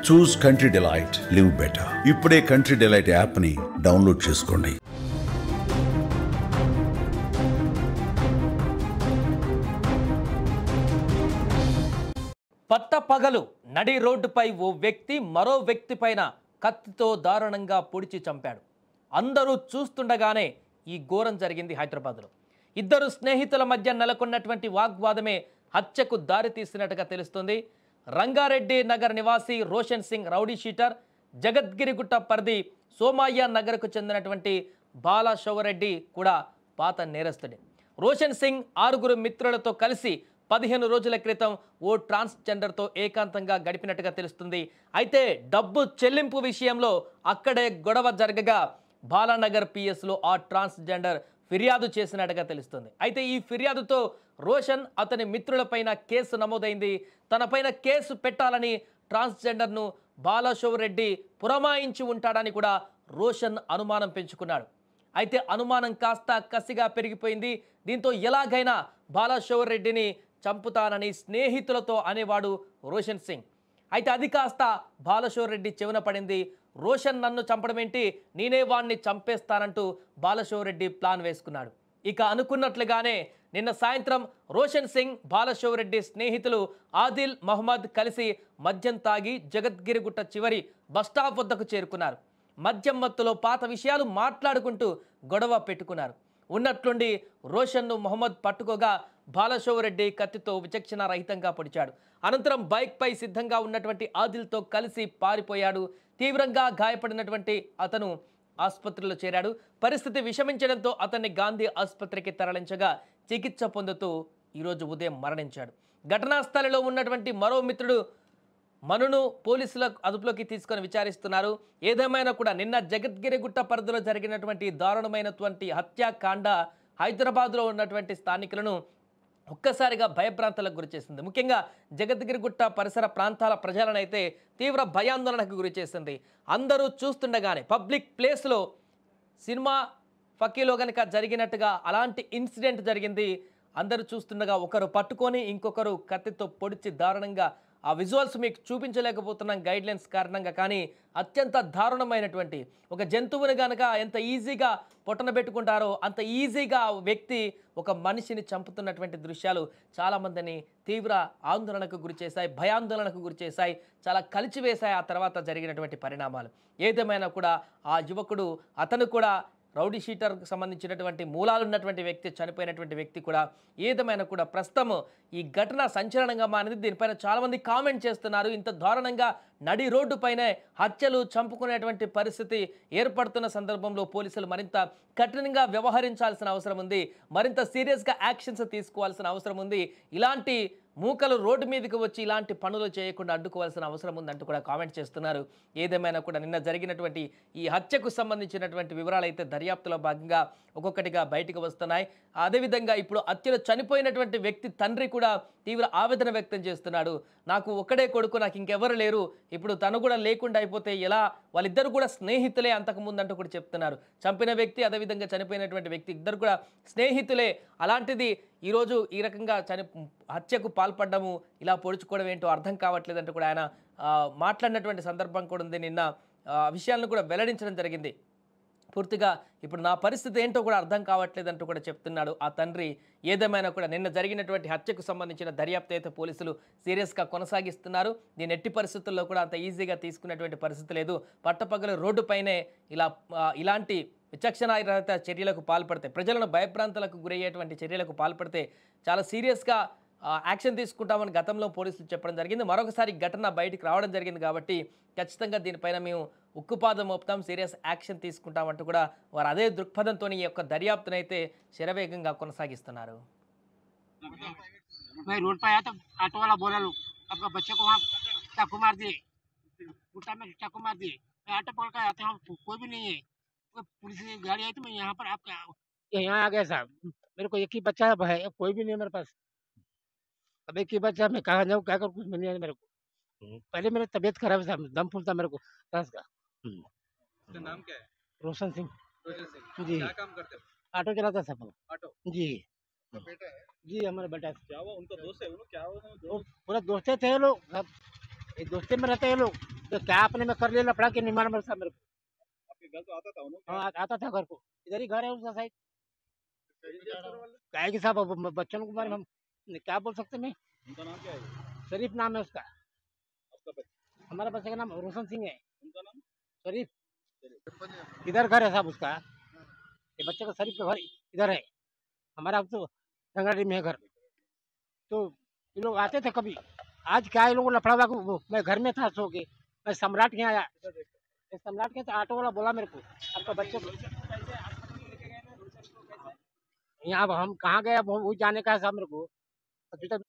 చూస్ country delight, live better. ఇప్పుడే country delight app ని download చేసుకోండి. పట్టపగలు నడి రోడ్డుపై ఓ వ్యక్తి మరో వ్యక్తి పైన కత్తితో దారుణంగా పొడిచి చంపాడు. అందరూ చూస్తుండగానే ఈ ఘోరం జరిగింది హైదరాబాద్లో. ఇద్దరు స్నేహితుల మధ్య నెలకొన్నటువంటి వాగ్వాదమే హత్యకు దారితీసినట్టుగా తెలుస్తుంది. రంగారెడ్డి నగర్ నివాసి రోషన్ సింగ్ రౌడీ షీటర్, జగద్గిరిగుట్ట పరిధి సోమయ్య నగర్కు చెందినటువంటి బాలశౌరెడ్డి కూడా పాత నేరస్తుడే. రోషన్ సింగ్ 6 మిత్రులతో కలిసి 15 రోజుల క్రితం ఓ ట్రాన్స్జెండర్తో ఏకాంతంగా గడిపినట్టుగా తెలుస్తుంది. అయితే డబ్బు చెల్లింపు విషయంలో అక్కడే గొడవ జరగగా బాలానగర్ పిఎస్లో ఆ ట్రాన్స్జెండర్ ఫిర్యాదు చేసినట్టుగా తెలుస్తుంది. అయితే ఈ ఫిర్యాదుతో రోషన్ అతని మిత్రులపైన కేసు నమోదైంది. తనపైన కేసు పెట్టాలని ట్రాన్స్జెండర్ను బాలశౌరెడ్డి పురమాయించి ఉంటాడని కూడా రోషన్ అనుమానం పెంచుకున్నాడు. అయితే అనుమానం కాస్త కసిగా పెరిగిపోయింది. దీంతో ఎలాగైనా బాలశౌరెడ్డిని చంపుతానని స్నేహితులతో అనేవాడు రోషన్ సింగ్. అయితే అది కాస్త బాలశౌరెడ్డి చెవిన పడింది. రోషన్ నన్ను చంపడమేంటి, నేనే వాణ్ణి చంపేస్తానంటూ బాలశౌరెడ్డి ప్లాన్ వేసుకున్నాడు. ఇక అనుకున్నట్లుగానే నిన్న సాయంత్రం రోషన్ సింగ్, బాలశౌరెడ్డి స్నేహితులు ఆదిల్ మహమ్మద్ కలిసి మద్యం తాగి జగద్గిరిగుట్ట చివరి బస్టాప్ వద్దకు చేరుకున్నారు. మద్యం మత్తులో పాత విషయాలు మాట్లాడుకుంటూ గొడవ పెట్టుకున్నారు. ఉన్నట్లుండి రోషన్ను మహమ్మద్ పట్టుకోగా బాలశౌరెడ్డి కత్తితో విచక్షణ రహితంగా పొడిచాడు. అనంతరం బైక్పై సిద్ధంగా ఉన్నటువంటి ఆదిల్తో కలిసి పారిపోయాడు. తీవ్రంగా గాయపడినటువంటి అతను ఆసుపత్రిలో చేరాడు. పరిస్థితి విషమించడంతో అతన్ని గాంధీ ఆసుపత్రికి తరలించగా చికిత్స పొందుతూ ఈరోజు ఉదయం మరణించాడు. ఘటనా స్థలిలో ఉన్నటువంటి మరో మిత్రుడు మనును పోలీసుల అదుపులోకి తీసుకొని విచారిస్తున్నారు. ఏదేమైనా కూడా నిన్న జగద్గిరిగుట్ట పరిధిలో జరిగినటువంటి దారుణమైనటువంటి హత్యాకాండ హైదరాబాద్లో ఉన్నటువంటి స్థానికులను ఒక్కసారిగా భయభ్రాంతులకు గురిచేసింది. ముఖ్యంగా జగద్గిరిగుట్ట పరిసర ప్రాంతాల ప్రజలనైతే తీవ్ర భయాందోళనకు గురిచేసింది. అందరూ చూస్తుండగానే పబ్లిక్ ప్లేస్లో సినిమా ఫకీలో కనుక జరిగినట్టుగా అలాంటి ఇన్సిడెంట్ జరిగింది. అందరూ చూస్తుండగా ఒకరు పట్టుకొని ఇంకొకరు కత్తితో పొడిచి దారుణంగా ఆ విజువల్స్ మీకు చూపించలేకపోతున్నాం గైడ్లైన్స్ కారణంగా. కానీ అత్యంత దారుణమైనటువంటి ఒక జంతువుని కనుక ఎంత ఈజీగా పొట్టన పెట్టుకుంటారో అంత ఈజీగా వ్యక్తి ఒక మనిషిని చంపుతున్నటువంటి దృశ్యాలు చాలామందిని తీవ్ర ఆందోళనకు గురిచేశాయి, భయాందోళనకు గురిచేశాయి, చాలా కలిచివేశాయి ఆ తర్వాత జరిగినటువంటి పరిణామాలు. ఏదేమైనా కూడా ఆ యువకుడు అతను కూడా రౌడీ షీటర్కు సంబంధించినటువంటి మూలాలు ఉన్నటువంటి వ్యక్తి, చనిపోయినటువంటి వ్యక్తి కూడా. ఏదేమైనా కూడా ప్రస్తుతం ఈ ఘటన సంచలనంగా మారింది. దీనిపైన చాలామంది కామెంట్ చేస్తున్నారు. ఇంత దారుణంగా నడి రోడ్డుపైనే హత్యలు, చంపుకునేటువంటి పరిస్థితి ఏర్పడుతున్న సందర్భంలో పోలీసులు మరింత కఠినంగా వ్యవహరించాల్సిన అవసరం ఉంది, మరింత సీరియస్గా యాక్షన్స్ తీసుకోవాల్సిన అవసరం ఉంది. ఇలాంటి మూకలు రోడ్డు మీదకి వచ్చి ఇలాంటి పనులు చేయకుండా అడ్డుకోవాల్సిన అవసరం ఉందంటూ కూడా కామెంట్ చేస్తున్నారు. ఏదేమైనా కూడా నిన్న జరిగినటువంటి ఈ హత్యకు సంబంధించినటువంటి వివరాలు అయితే దర్యాప్తులో భాగంగా ఒక్కొక్కటిగా బయటకు వస్తున్నాయి. అదేవిధంగా ఇప్పుడు హత్యలో చనిపోయినటువంటి వ్యక్తి తండ్రి కూడా తీవ్ర ఆవేదన వ్యక్తం చేస్తున్నాడు. నాకు ఒక్కడే కొడుకు, నాకు ఇంకెవరు లేరు, ఇప్పుడు తను కూడా లేకుండా అయిపోతే ఎలా, వాళ్ళిద్దరు కూడా స్నేహితులే అంతకుముందు అంటూ కూడా చెప్తున్నారు. చంపిన వ్యక్తి అదేవిధంగా చనిపోయినటువంటి వ్యక్తి ఇద్దరు కూడా స్నేహితులే. అలాంటిది ఈరోజు ఈ రకంగా హత్యకు పాల్పడ్డము, ఇలా పొడుచుకోవడం ఏంటో అర్థం కావట్లేదంటూ కూడా ఆయన మాట్లాడినటువంటి సందర్భం కూడా ఉంది. నిన్న విషయాలను కూడా వెల్లడించడం జరిగింది. పూర్తిగా ఇప్పుడు నా పరిస్థితి ఏంటో కూడా అర్థం కావట్లేదంటూ కూడా చెప్తున్నాడు ఆ తండ్రి. ఏదేమైనా కూడా నిన్న జరిగినటువంటి హత్యకు సంబంధించిన దర్యాప్తు అయితే పోలీసులు సీరియస్గా కొనసాగిస్తున్నారు. దీని ఎట్టి పరిస్థితుల్లో కూడా అంత ఈజీగా తీసుకునేటువంటి పరిస్థితి లేదు. పట్టపగలు రోడ్డుపైనే ఇలాంటి విచక్షణారహిత చర్యలకు పాల్పడితే, ప్రజలను భయభ్రాంతులకు గురయ్యేటువంటి చర్యలకు పాల్పడితే చాలా సీరియస్గా యాక్షన్ తీసుకుంటామని గతంలో పోలీసులు చెప్పడం జరిగింది. మరొకసారి ఘటన బయటికి రావడం జరిగింది కాబట్టి ఖచ్చితంగా దీనిపైన మేము ఉక్కుపాదం మోపుతాం, సీరియస్ యాక్షన్ తీసుకుంటామంటూ కూడా వారు అదే దృక్పథంతో ఈ యొక్క దర్యాప్తును అయితే శరవేగంగా కొనసాగిస్తున్నారు. रोड पर आया तो ऑटो वाला बोला लो आपका बच्चे को वहाँ चाकू मार दिए, गुट्टा में चाकू मार दिए। मैं ऑटो पकड़ कर आते हैं, कोई भी नहीं है। पुलिस की गाड़ी आई तो मैं यहाँ पर आपका यहाँ आ गया साहब। मेरे को एक ही बच्चा है, कोई भी नहीं है मेरे पास। अब एक ही बच्चा, मैं कहाँ जाऊँ क्या करूँ, कुछ नहीं है मेरे को। पहले मेरी तबीयत खराब था, दम फूलता मेरे को सांस का। आपका नाम क्या है? रोशन सिंह। रोशन सिंह। जी। क्या काम करते हो? ऑटो चलाता था सब। ऑटो। जी तो बेटा है? जी हमारा बेटा है। क्या हुआ? उनका दोस्त है वो लोग? क्या हुआ? वो पूरा दोस्ते थे ये लोग सब, एक दोस्ते में रहते हैं ये लोग। तो क्या आपने में कर लिया लफड़ा के नहीं मालूम साहब मेरे को। आपके घर तो आता था उन्होंने हाँ आता था घर को, इधर ही घर है उसका साइड। क्या है कि साहब अब बच्चों के बारे में हम क्या बोल सकते हैं। उनका नाम क्या है? शरीफ नाम है उसका। आपका बच्चा हमारा बच्चे का नाम रोशन सिंह है। उनका नाम शरीफ इधर घर है साहब उसका। ये बच्चे का शरीफ का घर इधर है। हमारा अब तो रंगाड़ी में है घर। तो ये लोग आते थे कभी। आज क्या ये लोगों को लफड़ा हुआ, मैं घर में था सो के, मैं सम्राट के यहाँ आया। सम्राट के तो ऑटो वाला बोला मेरे को आपका बच्चे को यहाँ अब हम कहाँ गए, अब वो जाने का है साहब मेरे को। अभी तक